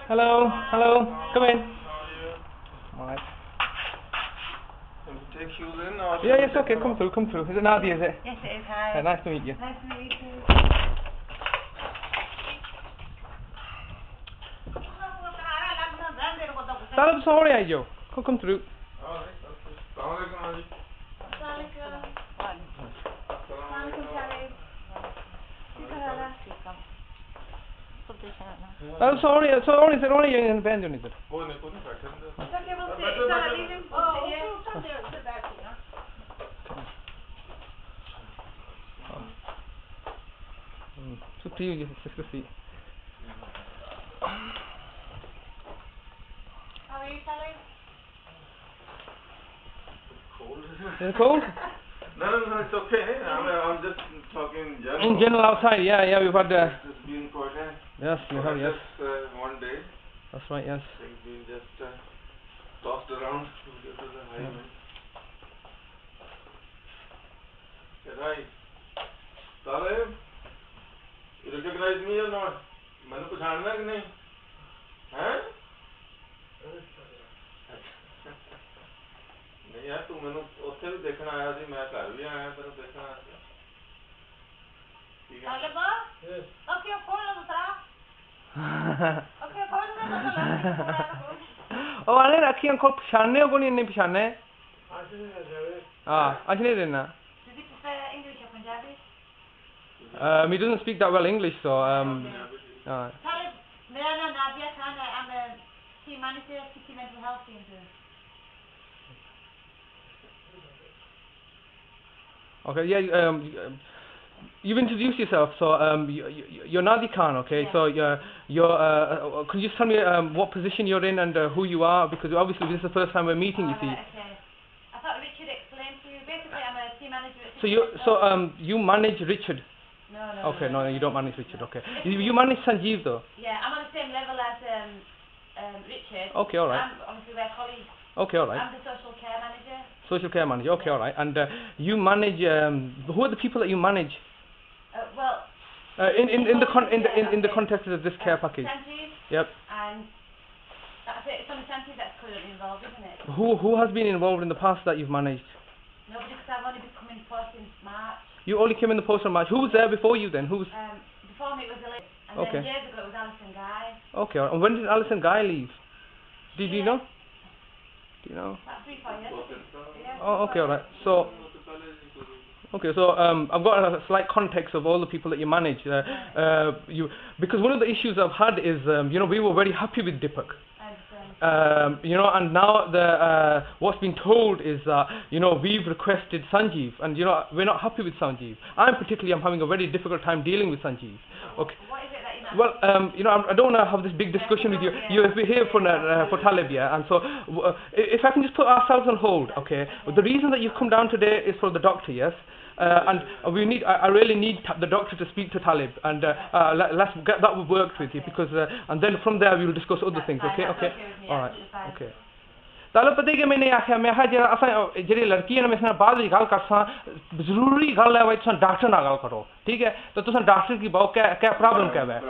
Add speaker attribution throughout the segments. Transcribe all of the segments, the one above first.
Speaker 1: Hello, hello, come in. Alright.
Speaker 2: Take you in or
Speaker 1: Yeah, yes, okay, come through. Is it Nadia, is it?
Speaker 3: Yes, it is, hi.
Speaker 1: Nice to meet you.
Speaker 3: Nice to meet you too.
Speaker 1: Talib, sorry, Ajo. Come through.
Speaker 2: Alright, okay.
Speaker 1: Talib, sorry, sir, only you in the band, is it? So, to you, just to see.
Speaker 3: How are you, Sally?
Speaker 2: Cold.
Speaker 1: Is it cold?
Speaker 2: No, it's okay. I'm just talking in general.
Speaker 1: In general, outside, yeah, we've had.
Speaker 2: It's been quite
Speaker 1: Yes, we have, yes.
Speaker 2: Just one day.
Speaker 1: That's right, yes.
Speaker 2: Things been just tossed around to get to the highway. Right. Talib, you recognize me or not? मैंने पहचानना कि नहीं? हैं? नहीं यार, तू मैंने उत्थे भी देखना आया थी, मैं घर भी आया तेरे देखना आया था. ठीक है.
Speaker 3: Talib, okay, phone number. Okay, phone number.
Speaker 1: Oh, I need to call Pashane or going in Pashane. I need it now.
Speaker 3: Does he prefer English or Punjabi?
Speaker 1: He doesn't speak that well English, so
Speaker 3: Talib, my name is Nadia Khan. I'm a team manager, City Mental Health Team.
Speaker 1: Okay, yeah, you've introduced yourself, so you're Nadia Khan, okay? Yeah. So can you just tell me what position you're in and who you are? Because obviously this is the first time we're meeting, you see.
Speaker 3: Okay. I thought Richard explained to you. Basically, I'm a team manager at
Speaker 1: You manage Richard?
Speaker 3: No.
Speaker 1: Okay, no, you don't manage Richard, okay. You manage Sanjeev though?
Speaker 3: Yeah, I'm on the same level as Richard.
Speaker 1: Okay, alright.
Speaker 3: Obviously we're colleagues.
Speaker 1: Okay, alright.
Speaker 3: I'm the social care manager.
Speaker 1: Social care manager, okay, alright. And you manage, who are the people that you manage? In the context of this care package?
Speaker 3: Sanjeev.
Speaker 1: Yep.
Speaker 3: And that's it, it's only Sanjeev that's currently involved, isn't it?
Speaker 1: Who has been involved in the past that you've managed?
Speaker 3: Nobody, because I've only become in post since March.
Speaker 1: You only came in the post in March. Who was there before you then?
Speaker 3: Before me it was Elise, and then years ago it was Alison Guy.
Speaker 1: Okay, and when did Alison Guy leave? Did you know? Do you know?
Speaker 3: About 3-4 years. Yeah.
Speaker 1: Oh, okay, alright. So I've got a slight context of all the people that you manage. Because one of the issues I've had is, we were very happy with Deepak. And now what's been told is that, we've requested Sanjeev, and, we're not happy with Sanjeev. I'm having a very difficult time dealing with Sanjeev. Okay.
Speaker 3: What is it that you
Speaker 1: Well, I don't want to have this big discussion with you. You're here for Talib, yeah, and so if I can just put ourselves on hold, okay. The reason that you've come down today is for the doctor, yes. And I really need the doctor to speak to Talib, and let's get that worked with you, because and then from there we will discuss other things. Okay. All right. Okay. Talib, पता है कि मैंने आख्या मैं हाँ जरा असा जरी लड़की है ना मैं इसने बाद में गाल करसा ज़रूरी गाल है भाई तुम डॉक्टर ना गाल करो ठीक है तो तुम डॉक्टर की बात क्या प्रॉब्लम क्या है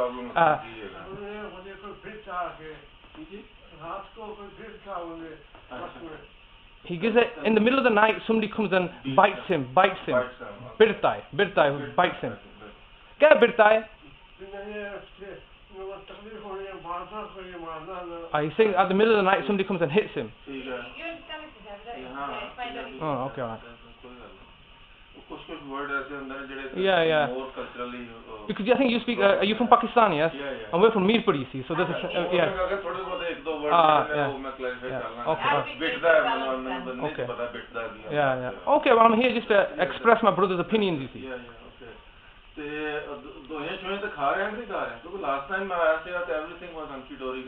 Speaker 1: He gives it in the middle of the night. Somebody comes and bites him. Birtai, bites him. क्या birtai? He's saying at the middle of the night somebody comes and hits him. Oh, okay, alright. Yeah. Because I think you speak. Are you from Pakistan? Yes. Yeah. And we're from Mirpur, you see. So there's yeah. Okay. Yeah. Okay. Well, I'm here just to express my brother's opinions, you see.
Speaker 2: Last time everything was hunky dory.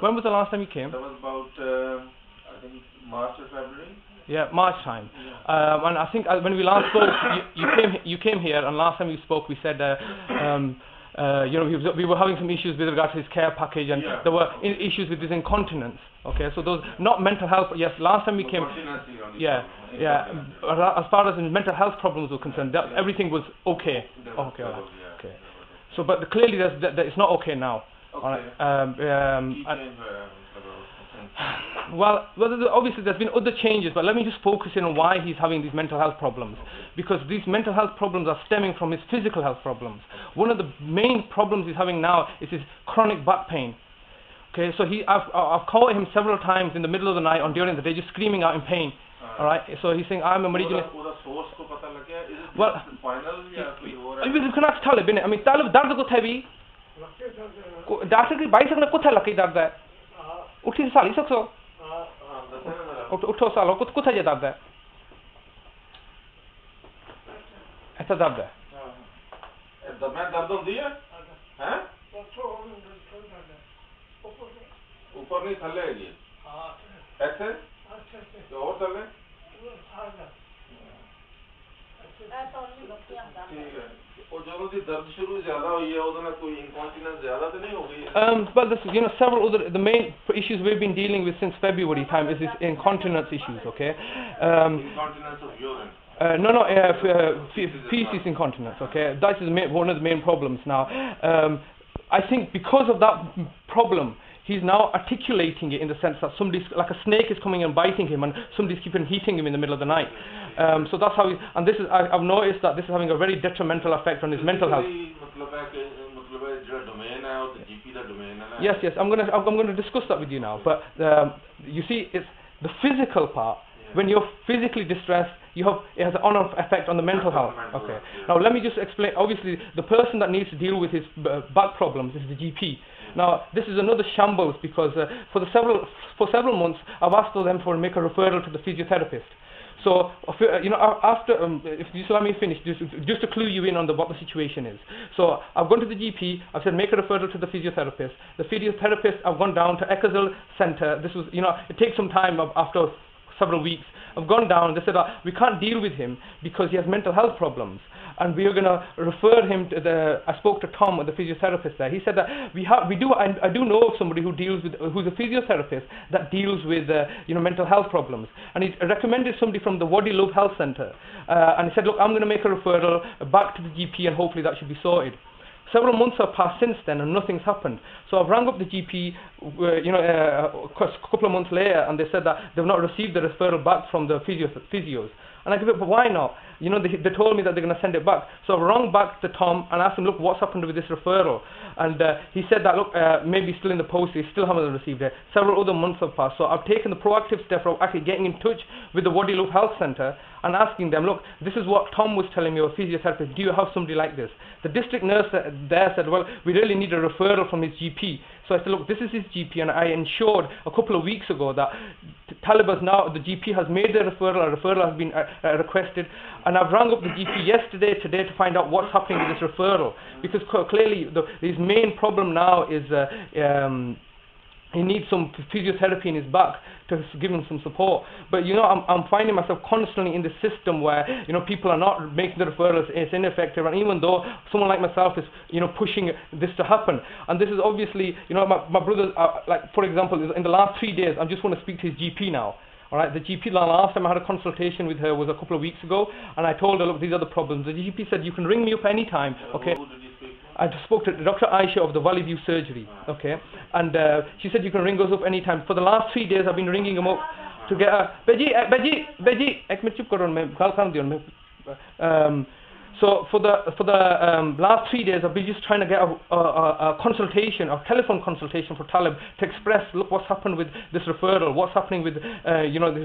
Speaker 1: When was the last time you came?
Speaker 2: That was about I think March or February.
Speaker 1: Yeah, March time. And I think when we last spoke, you came here, and last time we spoke, we said, we were having some issues with regard to his care package, and there were issues with his incontinence. Okay, so those not mental health. Yes, last time we came. Yeah. As far as his mental health problems were concerned, everything was okay. Okay. So, but clearly it's not okay now.
Speaker 2: Okay.
Speaker 1: Well, obviously there's been other changes, but let me just focus in on why he's having these mental health problems. Because these mental health problems are stemming from his physical health problems. One of the main problems he's having now is his chronic back pain. Okay, so I've caught him several times in the middle of the night or during the day just screaming out in pain. Alright, so he's saying, I'm a marijuana. Well, you can ask Talib, I mean, Talib, dard ko the bhi. Doctor ki bicycle ko the laki dard hai. Uthi sali sakso. Utho salo kutha je dard hai. Aisa dard hai.
Speaker 2: मैं दर्द होती है हैं ऊपर नहीं थल्ले है जी ऐसे तो और थल्ले ठीक है और जो उनकी दर्द शुरू ज्यादा हुई है उधर कोई incontinence ज्यादा तो नहीं हो गई है
Speaker 1: well this is, several other the main issues we've been dealing with since February time is this incontinence issues, okay?
Speaker 2: Incontinence of urine.
Speaker 1: Feces incontinence, okay? That is one of the main problems now. I think because of that problem, he's now articulating it in the sense that somebody's, like a snake is coming and biting him and somebody's keeping hitting him in the middle of the night. So that's how and this is, I've noticed that this is having a very detrimental effect on his mental health. Yes, I'm going to discuss that with you now. But you see, it's the physical part. When you're physically distressed, it has an on-off effect on the mental health. Okay. Now let me just explain. Obviously, the person that needs to deal with his back problems is the GP. Now this is another shambles because for several months I've asked them to make a referral to the physiotherapist. So after if you allow me to finish, just to clue you in on what the situation is. So I've gone to the GP. I've said make a referral to the physiotherapist. The physiotherapist, I've gone down to Eckersall Centre. This was it takes some time after several weeks. I've gone down. They said we can't deal with him because he has mental health problems, and we are going to refer him to I spoke to Tom, the physiotherapist there. He said that I do know of somebody who's a physiotherapist that deals with mental health problems, and he recommended somebody from the Wadi Love Health Centre, and he said, look, I'm going to make a referral back to the GP, and hopefully that should be sorted. Several months have passed since then and nothing's happened. So I've rang up the GP, a couple of months later, and they said that they've not received the referral back from the physios. And I go, but why not? They told me that they're going to send it back. So I've rung back to Tom and asked him, look, what's happened with this referral? And he said that, look, maybe still in the post, they still haven't received it. Several other months have passed. So I've taken the proactive step of actually getting in touch with the Wadi Love Health Centre and asking them, look, this is what Tom was telling me, a physiotherapist, do you have somebody like this? The district nurse there said, well, we really need a referral from his GP. So I said, look, this is his GP, and I ensured a couple of weeks ago that Talibas now, the GP has made the referral, a referral has been requested, and I've rang up the GP today to find out what's happening with this referral, because clearly his main problem now is he needs some physiotherapy in his back to give him some support. But I'm finding myself constantly in the system where people are not making the referrals, it's ineffective, and even though someone like myself is pushing this to happen, and this is obviously my brother, like for example, in the last 3 days I just want to speak to his GP now. Alright, the GP, last time I had a consultation with her was a couple of weeks ago, and I told her, look, these are the problems. The GP said, you can ring me up any time, okay? I spoke to Dr Aisha of the Valley View Surgery, okay? And she said, you can ring us up any time. For the last 3 days, I've been ringing him up to get a... So for the last 3 days, I've been just trying to get a consultation, a telephone consultation for Talib to express, look, what's happened with this referral, what's happening with,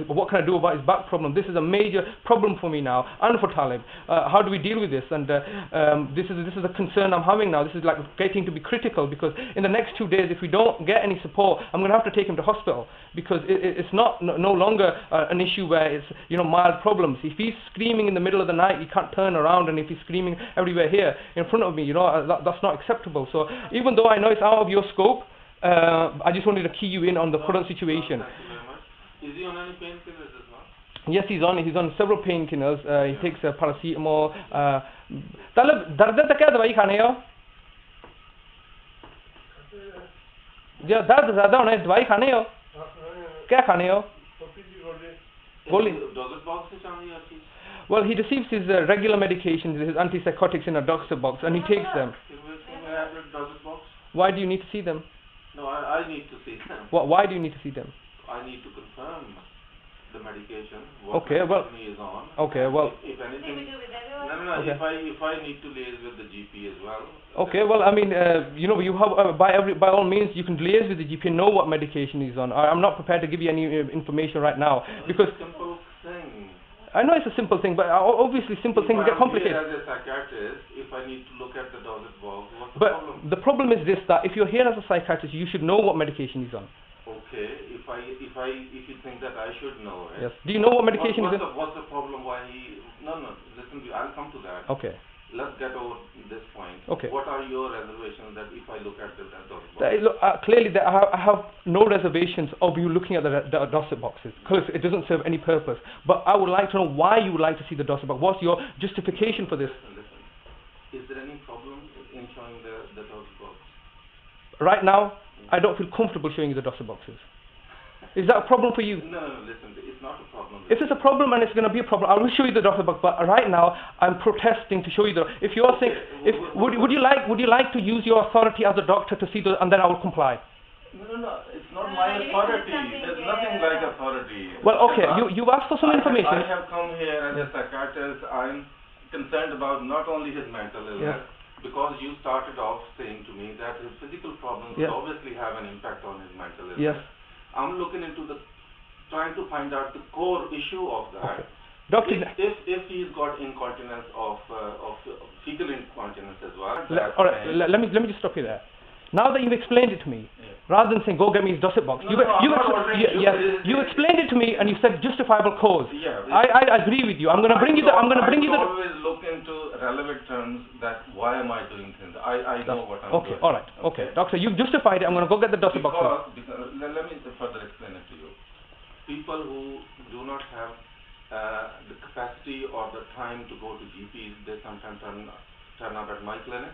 Speaker 1: what can I do about his back problem? This is a major problem for me now, and for Talib. How do we deal with this? And this is a concern I'm having now. This is like getting to be critical, because in the next 2 days, if we don't get any support, I'm going to have to take him to hospital, because it's no longer an issue where it's mild problems. If he's screaming in the middle of the night, he can't turn around, and if he's screaming everywhere here in front of me, that's not acceptable. So even though I know it's out of your scope, I just wanted to key you in on the current situation.
Speaker 2: Thank you very much. Is he on any painkillers as well?
Speaker 1: Yes, he's on several painkillers. He takes paracetamol. Talib, dard है तो क्या दवाई खाने हो? जो दर्द ज़्यादा होना है दवाई खाने हो? क्या खाने हो? गोली.
Speaker 2: Doctor's box से चाहिए आपकी?
Speaker 1: Well, he receives his regular medications, his antipsychotics in a doctor's box, and he takes them.
Speaker 2: tablet dosage box?
Speaker 1: Why do you need to see them?
Speaker 2: No, I need to see them.
Speaker 1: Why do you need to see them?
Speaker 2: I need to confirm the medication, what
Speaker 1: Okay, well,
Speaker 2: he is on.
Speaker 1: okay, well,
Speaker 2: if
Speaker 3: See,
Speaker 2: anything,
Speaker 3: we do with everyone.
Speaker 2: no,
Speaker 1: Okay.
Speaker 2: if I need to liaise with the GP as well.
Speaker 1: okay, well, I mean, you know, you have by all means you can liaise with the GP and know what medication he's on. I'm not prepared to give you any information right now because
Speaker 2: It's a simple thing.
Speaker 1: I know it's a simple thing, but obviously simple things get complicated.
Speaker 2: As a psychiatrist, if I need to look at the dosage box, what's the
Speaker 1: But
Speaker 2: problem?
Speaker 1: the problem is this: that if you're here as a psychiatrist, you should know what medication he's on.
Speaker 2: Okay, if you think that I should know it.
Speaker 1: Yes. Do you know what medication he's on?
Speaker 2: What's the problem? Why he? No. Listen, I'll come to that.
Speaker 1: Okay.
Speaker 2: Let's get over this point.
Speaker 1: Okay.
Speaker 2: What are your reservations that if I look at the dosage box?
Speaker 1: Look, clearly, I have no reservations of you looking at the dossier boxes because it doesn't serve any purpose. But I would like to know why you would like to see the dossier box. What's your justification for this?
Speaker 2: Listen. Is there any problem in showing the dosage box?
Speaker 1: Right now, I don't feel comfortable showing you the dossier boxes. Is that a problem for you?
Speaker 2: No, listen, it's not a problem.
Speaker 1: If it's a problem and it's going to be a problem, I will show you the dossier box. But right now, I'm protesting to show you the. If you're saying, would you like to use your authority as a doctor to see the, and then I will comply.
Speaker 2: No, it's not my authority. There's nothing like authority.
Speaker 1: Well, okay, you've asked for some information.
Speaker 2: I have come here as a psychiatrist. I'm concerned about not only his mental illness, because you started off saying to me that his physical problems will obviously have an impact on his mental illness.
Speaker 1: Yes.
Speaker 2: I'm looking into trying to find out the core issue of that.
Speaker 1: Okay. Doctor,
Speaker 2: if he's got incontinence of fecal incontinence as well.
Speaker 1: all right, let me just stop you there. Now that you've explained it to me, rather than saying go get me his dossier box, you explained it to me and you said justifiable cause.
Speaker 2: Yeah,
Speaker 1: I agree with you. I'm going to bring you the.
Speaker 2: always look into relevant terms that why am I doing things. I know what I'm doing.
Speaker 1: Okay, all right. Okay, doctor, you've justified it. I'm going to go get the dossier box.
Speaker 2: Because let me further explain it to you. People who do not have the capacity or the time to go to GPs, they sometimes turn up at my clinic.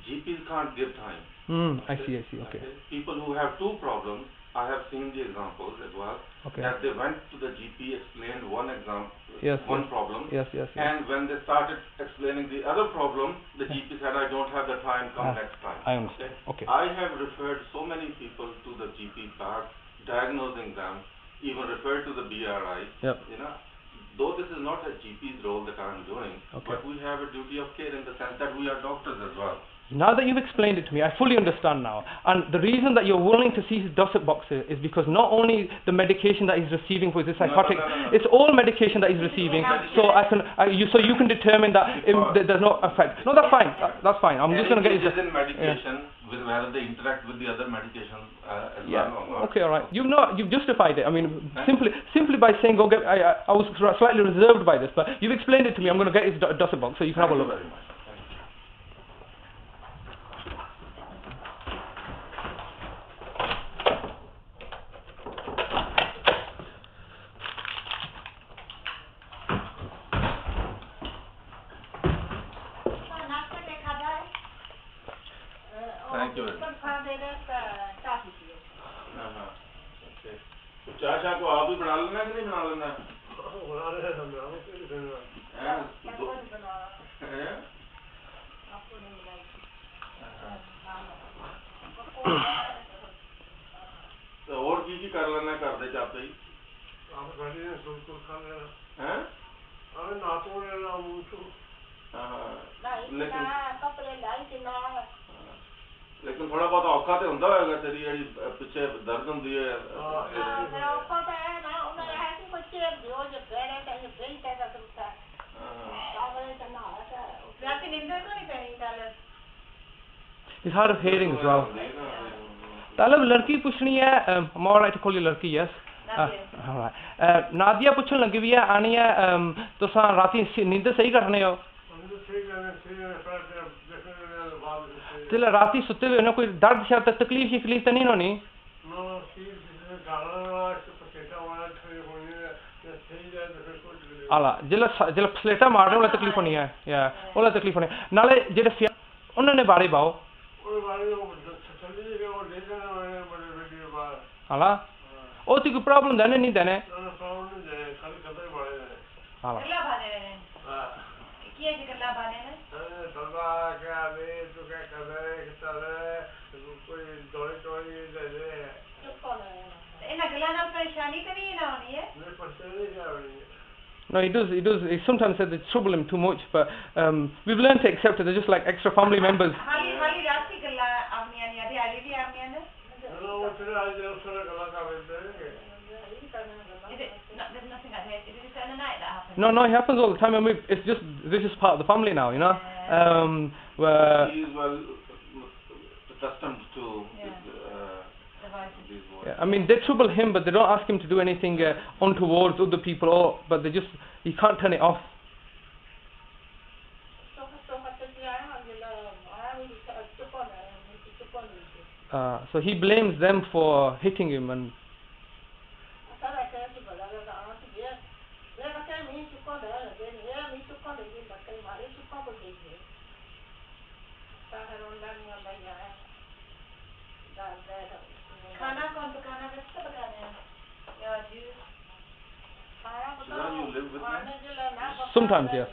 Speaker 2: GPs can't give time.
Speaker 1: I see. Okay.
Speaker 2: People who have two problems, I have seen the examples as well.
Speaker 1: Okay.
Speaker 2: That they went to the GP, explained one problem.
Speaker 1: Yes.
Speaker 2: And when they started explaining the other problem, the GP said, I don't have the time, come next time.
Speaker 1: I understand. Okay.
Speaker 2: I have referred so many people to the GP back, diagnosing them, even referred to the BRI.
Speaker 1: Yep.
Speaker 2: You know, though this is not a GP's role that I'm doing, but we have a duty of care in the sense that we are doctors as well.
Speaker 1: Now that you've explained it to me, I fully understand now. And the reason that you're willing to see his dossier boxes is because not only the medication that he's receiving for his psychotic, it's all medication that he's receiving. So you can determine that there's no effect. No, that's fine. That's fine. I'm just going to get his
Speaker 2: medication with whether they interact with the other medications as well or not.
Speaker 1: Okay, all right. You've justified it. I mean, simply by saying go get. I was slightly reserved by this, but you've explained it to me. I'm going to get his dossier box so you can have a look.
Speaker 2: Thank you very much. Thank you. चाचा को आप भी बना लेना कि नहीं बना लेना? तो और की कर लेना कर दे चापे ही। आप गाड़ी में सुल्कुल खा लेना। हैं? अरे ना तो लेना मुझको। लेकिन थोड़ा बहुत औखा तो होता होगा तेरी जेडी पिछे दर्द होंदी है औखा तो है ना उन्हें है कि बच्चे जो बेड़े का ये बेल का सुनता है सावरे करना होता है रात नींद को नहीं कहीं ताले
Speaker 1: It's hard of hearing as well. तालब लड़की पूछनी है I'm all right to call you लड़की yes नादिया पूछने लगी भी है आनी है तो सा राती नींद सही करने हो चलो राती सुते हुए ना कोई दर्द शायद तकलीफ तो नहीं होनी आला जिला स्लेटा मारने वाला तकलीफ होनी है या वाला तकलीफ होनी नाले जेडे उन्होंने बारे बाओ आला ओ तो कोई प्रॉब्लम देने नहीं देने आला No, he does. He sometimes says it's trouble him too much, but we've learned to accept it. They're just like extra family members. No, it happens all the time. I mean, this is part of the family now, you know.
Speaker 2: He is well accustomed to these words.
Speaker 1: Yeah, I mean, they trouble him, but they don't ask him to do anything untowards other people, but he can't turn it off. So he blames them for hitting him and. Sometimes, yes.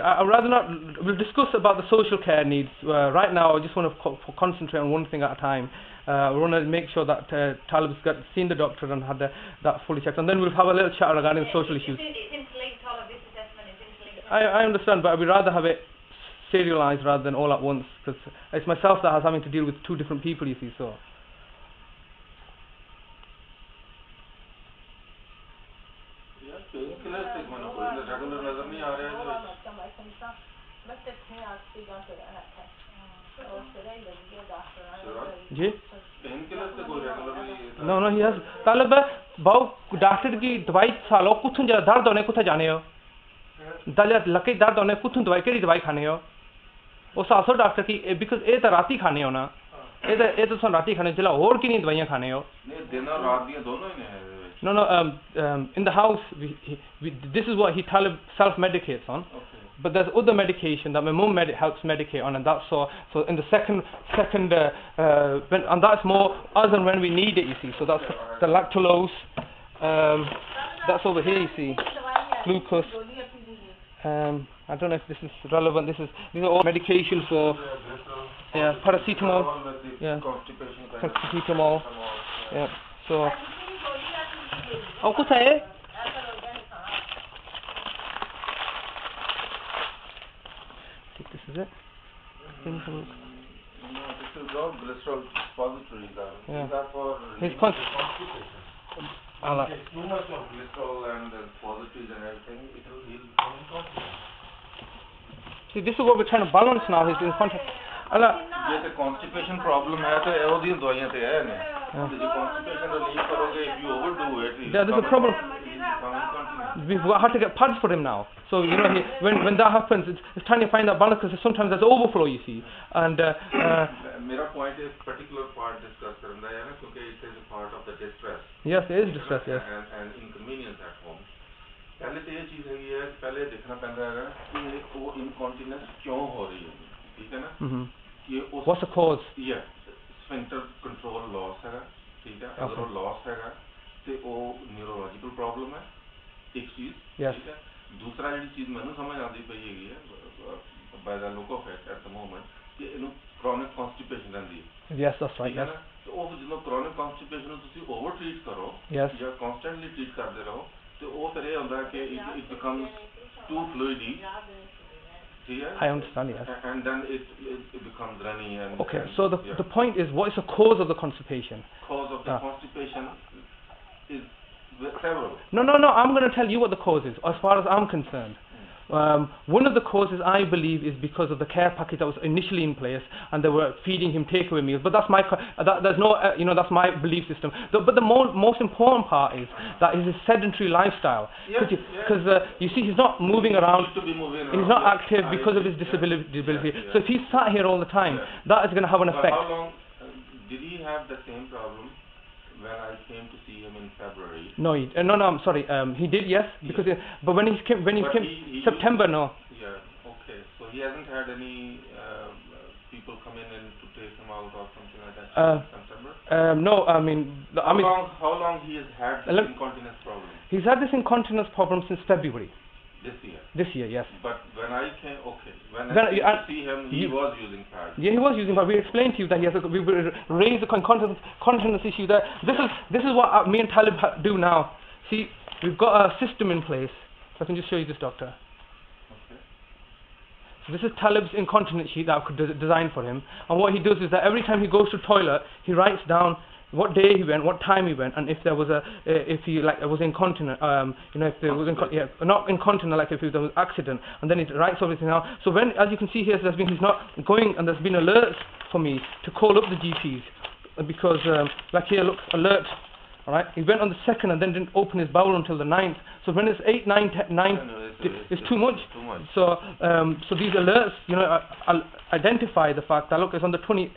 Speaker 1: I'd rather not. We'll discuss about the social care needs. Right now, I just want to concentrate on one thing at a time. We want to make sure that Talib's seen the doctor and had that fully checked, and then we'll have a little chat regarding the social issues. I understand, but we'd rather have it serialized rather than all at once, because it's myself that has having to deal with two different people, you see. So. No, he has. Talib, bao doctor ki dawai salo kuthun jara dard hone kutha jane ho. Dalya laki dard hone kuthun dawai kedi dawai khane ho. O saso doctor ki because e ta rati khane ho na. E ta son rati khane jela aur kini dawaiyan khane ho.
Speaker 2: Ne din aur raat diyan dono hi ne.
Speaker 1: No, in the house, this is what Talib self-medicates on.
Speaker 2: Okay.
Speaker 1: But there's other medication that my mum helps medicate on, and that's so in the second, and that's more as and when we need it, you see. So that's the lactulose. That's over here, you see. Glucose. I don't know if this is relevant. These are all medications for paracetamol. Yeah. Paracetamol. Yeah. So. Oh, kuch hai? This is it.
Speaker 2: No, this is all glycerol suppositories.
Speaker 1: Yeah.
Speaker 2: These are for
Speaker 1: his
Speaker 2: constipation.
Speaker 1: Allah.
Speaker 2: Too much of glycerol and suppositories and everything, he'll become incontinent.
Speaker 1: See, this is what we're trying to balance now. He's in contact. Allah.
Speaker 2: If the constipation problem hai, to all these dawaiyan te hai ne. If the constipation relief karoge, if you overdo it,
Speaker 1: there's a problem. We've had to get pads for him now. So you know, when that happens, it's trying to find that balance, because sometimes there's overflow, you see. And
Speaker 2: Mera point is particular part discuss karna hai na, because it is a part of the distress.
Speaker 1: Yes, there is distress. Yes.
Speaker 2: And inconvenience at home. पहले तो ये चीज़ है पहले देखना पड़ता है कि वो incontinence क्यों हो रही है, ठीक है ना?
Speaker 1: What's the cause?
Speaker 2: Yeah, sphincter control loss है, ठीक है? अगर वो loss है, तो वो neurological problem है, एक चीज़, ठीक है? दूसरा ये चीज़ मैंने समझ आती पई है, by the look of it at the moment, कि इन्हों chronic constipation रहती है.
Speaker 1: Yes, that's right. Yes.
Speaker 2: तो वो जिन्हों chronic constipation को तुसी over treat करो, या constantly treat करते रहो, तो वो तरह होता है कि it becomes too fluidy.
Speaker 1: I understand, yes.
Speaker 2: And then it becomes runny. And
Speaker 1: okay, so the point is, what is the cause of the constipation?
Speaker 2: Cause of the constipation is several.
Speaker 1: No, I'm going to tell you what the cause is, as far as I'm concerned. One of the causes, I believe, is because of the care package that was initially in place, and they were feeding him takeaway meals. But that's my, there's no, that's my belief system. But the most important part is that is his sedentary lifestyle. Because you see, he's not moving around. He's not active because of his disability. So if he's sat here all the time, that is going to have an effect.
Speaker 2: How long did he have the same problem when I came to see him in February?
Speaker 1: No, I'm sorry. He did, yes, because but when he came September, no.
Speaker 2: Yeah, okay. So he hasn't had any people come in and to take him out or something like that in September?
Speaker 1: No, I mean...
Speaker 2: How long he has had this incontinence problem?
Speaker 1: He's had this incontinence problem since February.
Speaker 2: This year?
Speaker 1: This year, yes.
Speaker 2: But when I came, when I came to see him, he was using pads.
Speaker 1: Yeah, he was using pads. We explained to you that we raised the continence issue there. This is what me and Talib do now. See, we've got a system in place. So I can just show you this, doctor.
Speaker 2: Okay.
Speaker 1: So this is Talib's incontinence sheet that I could design for him. And what he does is that every time he goes to the toilet, he writes down what day he went, what time he went, and if there was if he was incontinent, if there was not incontinent, like if there was accident, and then he writes everything out. So when, as you can see here, he's not going, and there's been alerts for me to call up the GPs because, like here, look, alert. All right, he went on the 2nd and then didn't open his bowel until the 9th. So when it's 8, 9, 10, 9, it's too much. So so these alerts, I'll identify the fact that look, it's on the 20.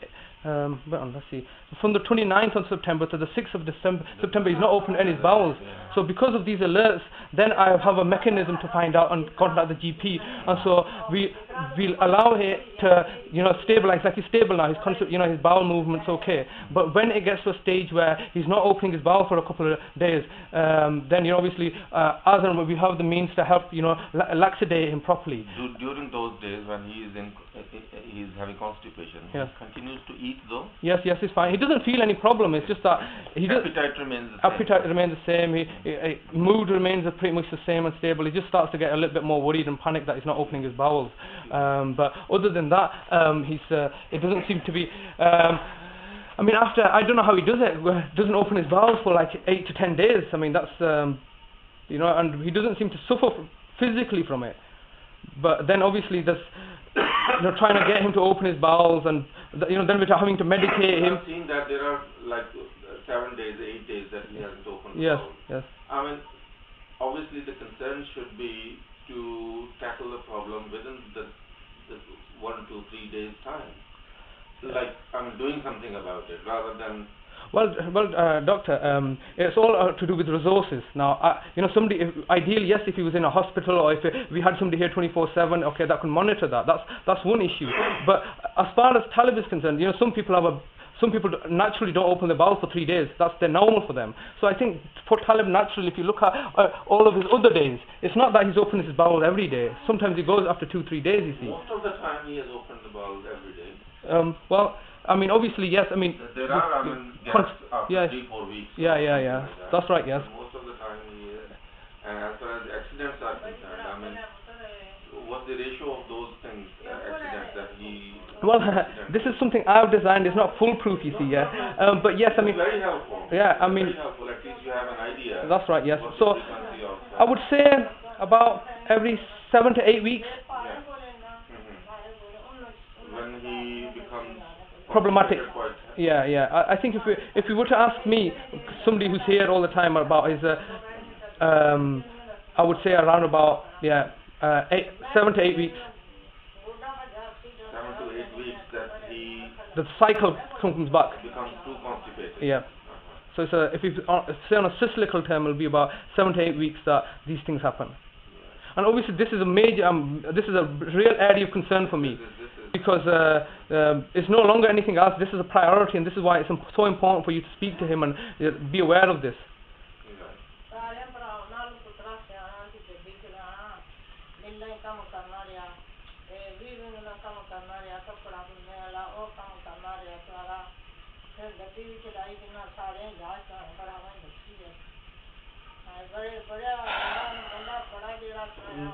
Speaker 1: Let's see. From the 29th of September to the 6th of September, he's not opened any bowels. So because of these alerts, then I have a mechanism to find out and contact the GP. And so we'll allow it to, stabilize. Like he's stable now. His bowel movement's okay. But when it gets to a stage where he's not opening his bowel for a couple of days, then obviously, as and when we have the means to help, laxidate him properly.
Speaker 2: During those days when he's having constipation,
Speaker 1: yes.
Speaker 2: He continues to eat though?
Speaker 1: Yes, he's fine. He doesn't feel any problem. It's just that
Speaker 2: appetite remains the same.
Speaker 1: Appetite remains the same. Mood remains pretty much the same and stable. He just starts to get a little bit more worried and panic that he's not opening his bowels. But other than that, it doesn't seem to be. After I don't know how he does it. Doesn't open his bowels for like 8 to 10 days. I mean, that's and he doesn't seem to suffer physically from it. But then obviously there's trying to get him to open his bowels, and then we're having to medicate him.
Speaker 2: I've seen that there are like 7 days, 8 days that he hasn't opened his bowels.
Speaker 1: Yes.
Speaker 2: I mean, obviously the concern should be to tackle the problem within the 1 to 3 days time. Like, doing something about it rather than.
Speaker 1: Well, doctor, it's all to do with resources. Now, somebody, ideally, yes, if he was in a hospital or if we had somebody here 24/7, okay, that could monitor that. That's one issue. But as far as Talib is concerned, some people naturally don't open their bowel for 3 days. That's their normal for them. So I think for Talib, naturally, if you look at all of his other days, it's not that he's opening his bowel every day. Sometimes he goes after 2-3 days. You see.
Speaker 2: Most of the time, he has opened the bowel every day.
Speaker 1: Well. Obviously, yes.
Speaker 2: There are, gaps after 3-4 weeks.
Speaker 1: Yeah. That's right, yes.
Speaker 2: Most of the time, and as far as accidents are concerned, what's the ratio of those things, accidents that he...
Speaker 1: Well, this is something I've designed. It's not foolproof, you see, yeah. But yes,
Speaker 2: very helpful.
Speaker 1: Yeah,
Speaker 2: very helpful. At least you have an idea.
Speaker 1: That's right, yes. So, I would say about every 7 to 8 weeks.
Speaker 2: Yeah. When he becomes
Speaker 1: problematic. Yeah. I think if you were to ask me, somebody who's here all the time about his, I would say around about 7 to 8 weeks.
Speaker 2: 7 to 8 weeks that
Speaker 1: the cycle comes back.
Speaker 2: Becomes too constipated.
Speaker 1: Yeah. So if you say on a cyclical term, it'll be about 7 to 8 weeks that these things happen. And obviously, this is a major, this is a real area of concern for me. Because it's no longer anything else. This is a priority, and this is why it's so important for you to speak to him and be aware of this.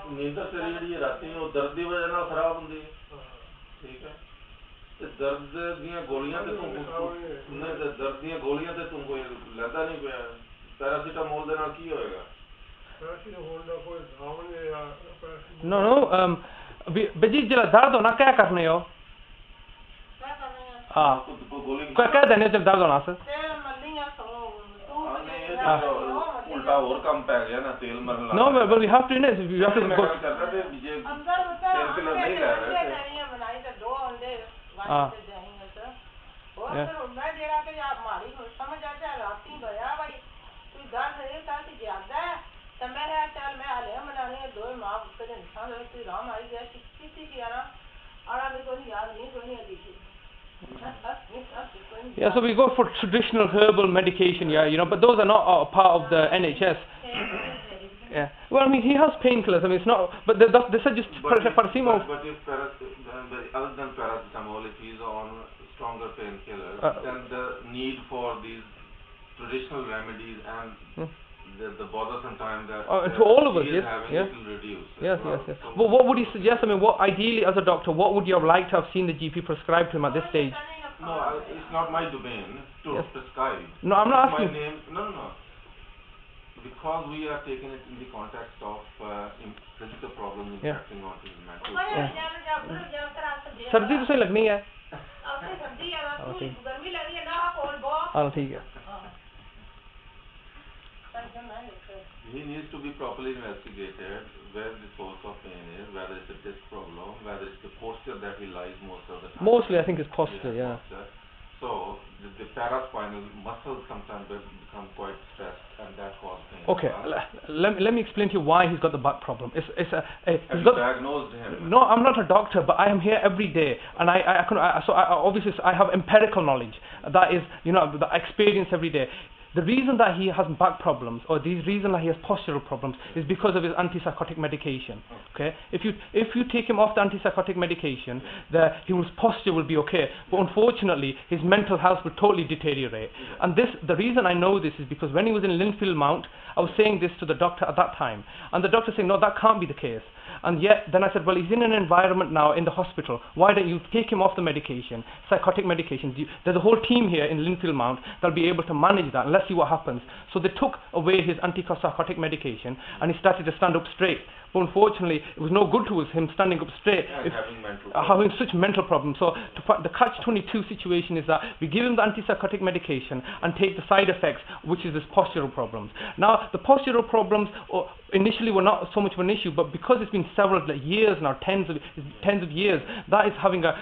Speaker 2: नींद तेरी राती दर्द की वजह नाल खराब होंदी है ठीक है ते दर्द ਦੀਆਂ ਗੋਲੀਆਂ ਤੇ ਤੂੰ ਦਰਦ ਦੀਆਂ ਗੋਲੀਆਂ ਤੇ ਤੂੰ ਕੋਈ ਲੈਂਦਾ ਨਹੀਂ ਪਿਆ ਪੈਰਾਸੀਟਾਮੋਲ ਦੇ ਨਾਲ ਕੀ ਹੋਏਗਾ ਪੈਰਾਸੀਟਾਮੋਲ ਦਾ ਕੋਈ ਨਾਮ ਨਹੀਂ ਆ
Speaker 1: no ਬਜੀ ਜਿਹੜਾ ਦਰਦ ਹੋਣਾ ਕਿਆ ਕਰਨੇ ਹੋ ਹਾਂ ਕੋਈ ਕਹਿ ਦੇਣੇ ਜਦ ਦਰਦ ਹੋਣਾ ਸੇ
Speaker 2: उल्टा और कम पै गया ना तेल मरना
Speaker 1: no but we have to in it we have to go
Speaker 2: करना थे ये तेल किलो नहीं ले रहे थे बनाई तो 2 अंडे वास्ते देंगे सर और फिर उन्हें जेड़ा के आप मारी समझ आ जाए राती गया भाई तू दर्द है का कि ज्यादा है तो मैं चल मैं आले बनाने 2 मां उसके इंसान है तू राम आई गया किसी की यार
Speaker 1: Yeah, so we go for traditional herbal medication, yeah, you know, but those are not part of the NHS. Yeah. Well, I mean, he has painkillers. I mean, it's not. But they said just paracetamol.
Speaker 2: But if other than paracetamol, if he's on stronger painkillers, then the need for these traditional remedies and the bothersome time that
Speaker 1: to all of us,
Speaker 2: he is
Speaker 1: yes,
Speaker 2: having,
Speaker 1: yes.
Speaker 2: it will reduce.
Speaker 1: Yes,
Speaker 2: well.
Speaker 1: yes, yes. Well, what would you suggest? I mean, what ideally, as a doctor, what would you have liked to have seen the GP prescribe to him at this stage?
Speaker 2: No, it's not my domain to prescribe.
Speaker 1: No, I'm not asking.
Speaker 2: My name, no. Because we are taking it in the context of physical problems impacting on his mental.
Speaker 1: सर्दी तो सही लगनी है. ठीक है.
Speaker 2: He needs to be properly investigated where the source of pain is, whether it's a disc problem, whether it's the posture that he lies most of the time.
Speaker 1: Mostly, I think it's posture, yeah.
Speaker 2: Posture. So the paraspinal muscles sometimes become quite stressed, and that causes pain.
Speaker 1: Okay, let me explain to you why he's got the back problem.
Speaker 2: Have you diagnosed him?
Speaker 1: No, I'm not a doctor, but I am here every day, and obviously I have empirical knowledge. That is, you know, the experience every day. The reason that he has back problems, or the reason that he has postural problems, is because of his antipsychotic medication. Okay, if you take him off the antipsychotic medication, his posture will be okay. But unfortunately, his mental health will totally deteriorate. And the reason I know this is because when he was in Linfield Mount, I was saying this to the doctor at that time, and the doctor saying, no, that can't be the case. And yet, then I said, well, he's in an environment now in the hospital. Why don't you take him off the medication, psychotic medication? There's a whole team here in Linfield Mount that'll be able to manage that, and let's see what happens. So they took away his antipsychotic medication, and he started to stand up straight. But unfortunately, it was no good to us, him standing up straight, having such mental problems. So the catch-22 situation is that we give him the antipsychotic medication and take the side effects, which is his postural problems. Now, the postural problems initially were not so much of an issue, but because it's been several years now, tens of years, that is having a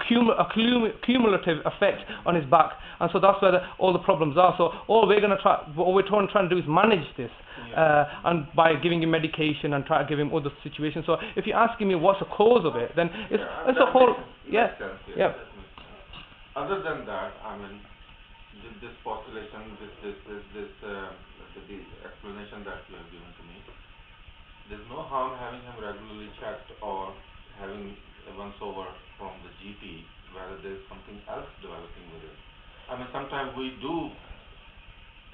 Speaker 1: cumulative effect on his back, and so that's where all the problems are. So what we're trying to do is manage this, and by giving him medication and try to give him other situations. So if you're asking me what's the cause of it, then it's a whole
Speaker 2: Other than that, I mean, this postulation, the explanation that you have given to me, there's no harm having him regularly checked or having a once over from the GP whether there's something else developing with it. I mean, sometimes we do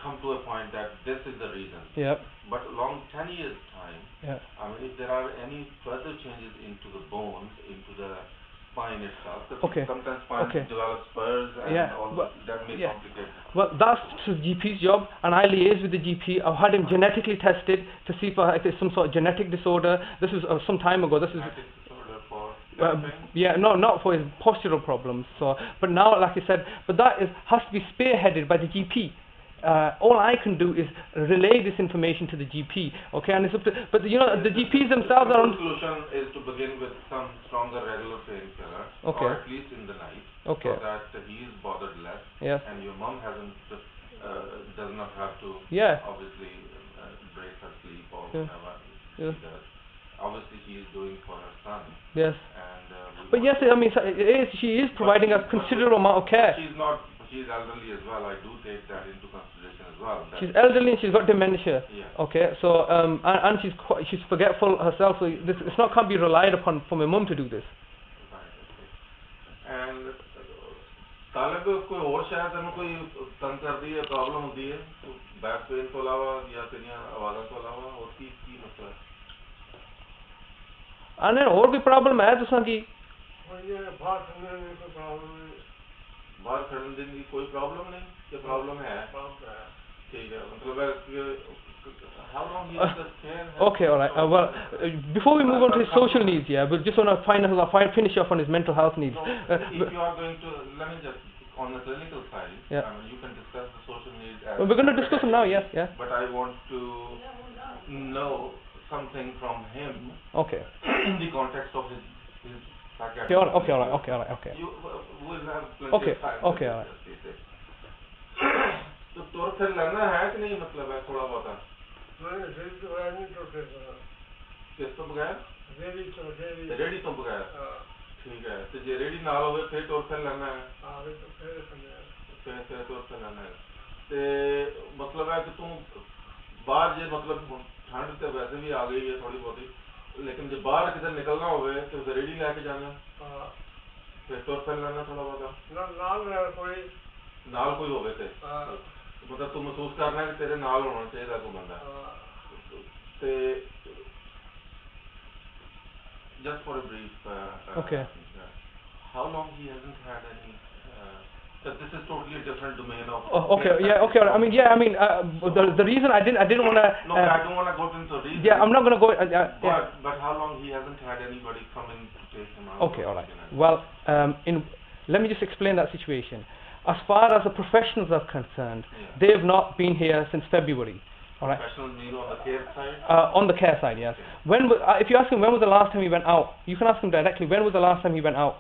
Speaker 2: come to a point that this is the reason.
Speaker 1: Yep.
Speaker 2: But along 10 years' time, I mean, if there are any further changes into the bones, into the spine itself, sometimes spine develops spurs and all that may complicate.
Speaker 1: Well, that's his GP's job, and I liaise with the GP. I've had him genetically tested to see if there's some sort of genetic disorder. This was some time ago. This is no, not for his postural problems. So, but now, like I said, but that has to be spearheaded by the GP. All I can do is relay this information to the GP, okay? And it's up to, but you know, the GPs themselves are on.
Speaker 2: The solution is to begin with some stronger regular painkiller, or at least in the night, so that he is bothered less, and your mom does not have to obviously break her sleep or whatever she does. Obviously, she is doing for her son.
Speaker 1: Yes.
Speaker 2: And
Speaker 1: but yes, I mean, she is providing a considerable amount of care.
Speaker 2: She's elderly as well. I do take that into consideration as well.
Speaker 1: She's elderly and she's got dementia. Okay, so and she's forgetful herself. So it's not can't be relied upon for my mum to do this.
Speaker 2: Right. And तालब कोई और शायद हमें कोई तंग कर दी है problem होती है बैक पेन के अलावा या तेरियां आवाज़ों के अलावा और की मतलब
Speaker 1: आने और भी प्रॉब्लम है तो संगी
Speaker 2: ये बाहर खड़ने में कोई प्रॉब्लम नहीं बाहर खड़ने की कोई प्रॉब्लम नहीं ये प्रॉब्लम है ठीक है मतलब how long is the care?
Speaker 1: Okay, all right. Well, before we move on to his social needs, we just want to finish off on his mental health needs.
Speaker 2: If you are going to, let me just, on the clinical side, you can discuss the social needs.
Speaker 1: We're going to discuss them now, yes.
Speaker 2: But I want to know something from him.
Speaker 1: Okay.
Speaker 2: In the context of his psychiatric.
Speaker 1: Okay, all right.
Speaker 2: You will have plenty of time.
Speaker 1: Okay, all right.
Speaker 2: तो तौर फिर लेना है कि नहीं मतलब है थोड़ा बहुत किस तो बगैर रेडी तो बगैर ठीक है तो जे रेडी नाल होवे फिर टुर फिर लेना है
Speaker 4: हां
Speaker 2: फिर टुर फिर लेना है ते मतलब है कि तू बाहर जे मतलब ठंड तो वैसे भी आ गई है थोड़ी बहुत लेकिन जो बाहर किधर निकलना होवे तो रेडी लेके जाना
Speaker 4: हां
Speaker 2: फिर टुर फिर लेना थोड़ा बहुत नाल कोई होवे ते मतलब तू महसूस करना है कि तेरे नाल होना चाहिए कोई बंदा ते just for a brief
Speaker 1: okay
Speaker 2: how long he hasn't had any that this is totally a different domain of
Speaker 1: okay yeah okay I mean yeah I mean the reason I didn't want to
Speaker 2: no I don't want to go into reason
Speaker 1: yeah I'm not going to go
Speaker 2: but how long he hasn't had anybody come in to take him out
Speaker 1: okay all right well let me just explain that situation as far as the professionals are concerned they have not been here since February. All right.
Speaker 2: Professionals mean on the care side?
Speaker 1: On the care side, yes. When if you ask him when was the last time he went out, you can ask him directly. When was the last time he went out?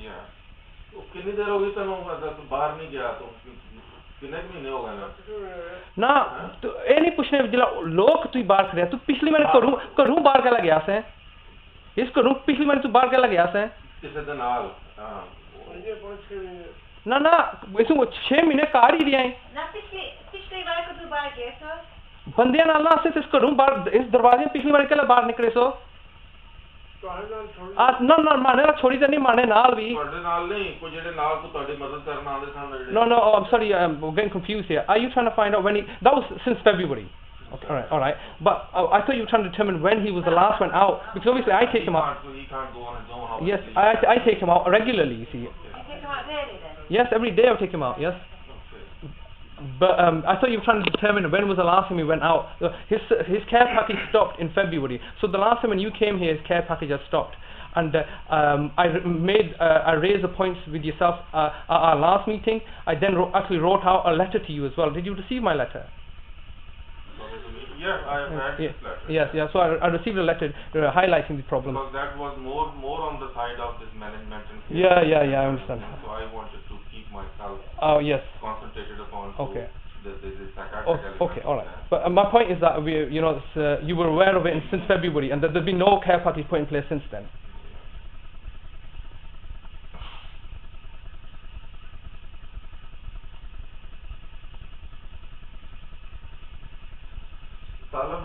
Speaker 2: Yeah. कितनी देर हो गई तनु बाहर नहीं गया तो कितने महीने हो गए
Speaker 1: ना तो ये नहीं पूछने जिला लोग तू बाहर खड़े तू पिछली मैंने करूं बाहर के लगे आसे इस करूं पिछली मैंने तू बाहर के लगे आसे
Speaker 2: किसे दिन हाल हां
Speaker 1: ना इसमें 6 महीने कार ही दिया है
Speaker 3: ना पिछली बार को तू बाहर गया सो
Speaker 1: बंदे ना अल्लाह से इस करूं बाहर इस दरवाजे पिछली बार के बाहर निकले सो ना माने ना छोड़ी तो नहीं माने नाल भी
Speaker 2: ਤੁਹਾਡੇ ਨਾਲ ਨਹੀਂ ਕੋਈ ਜਿਹੜੇ ਨਾਲ ਕੋ ਤੁਹਾਡੀ ਮਦਦ ਕਰਨ ਆਉਂਦੇ ਸਨ ਜਿਹੜੇ
Speaker 1: no I'm sorry I'm getting confused here are you trying to find out when he that was since February okay all right but I thought you were trying to determine when he was the last one out because obviously I take him out
Speaker 2: he can't go on his own
Speaker 1: yes I take him out regularly you see
Speaker 3: you take him out daily then
Speaker 1: yes every day I take him out yes but I thought you were trying to determine when was the last time he went out his care package stopped in February so the last time when you came here his care package has stopped and I raised the points with yourself at our last meeting. I then actually wrote out a letter to you as well. Did you receive my letter?
Speaker 2: Yeah, I have read this letter.
Speaker 1: Yes, so I received a letter highlighting the problem.
Speaker 2: Because that was more on the side of this management and
Speaker 1: yeah I understand.
Speaker 2: So I wanted to keep myself concentrated upon
Speaker 1: okay.
Speaker 2: the psychiatric
Speaker 1: okay, all right. But my point is that you were aware of it since February and that there's been no care package put in place since then.
Speaker 2: तालब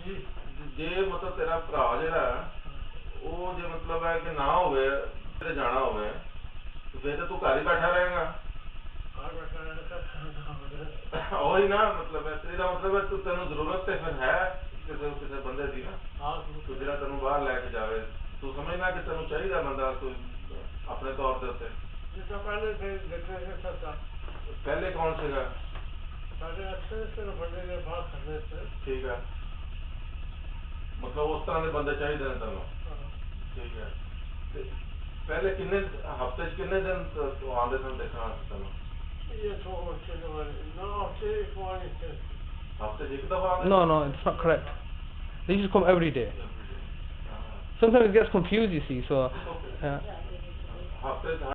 Speaker 2: जी जे मतलब तेरा भरा जेड़ा वो जे मतलब है कि ना होवे तेरे जाना होवे तो फिर तू घर ही बैठा रहेगा वही ना मतलब है तेरा मतलब है तू तेनु जरूरत ते फिर है किसी बंदे दी ना तो जेड़ा तेनु बाहर लेके जावे तू समझना कि तेनु चाहिए बंदा तू अपने तौर पे उते पहले कौन सेगा ठीक है मतलब उस तरह के बंदे चाहिए तेन ठीक है पहले किन्ने हफ्ते किन्ने दिन आते सन देखना तेन हफ्ते एक दफा
Speaker 1: no it's not correct they used to come every day sometimes it gets confused you see so
Speaker 2: हफ्ते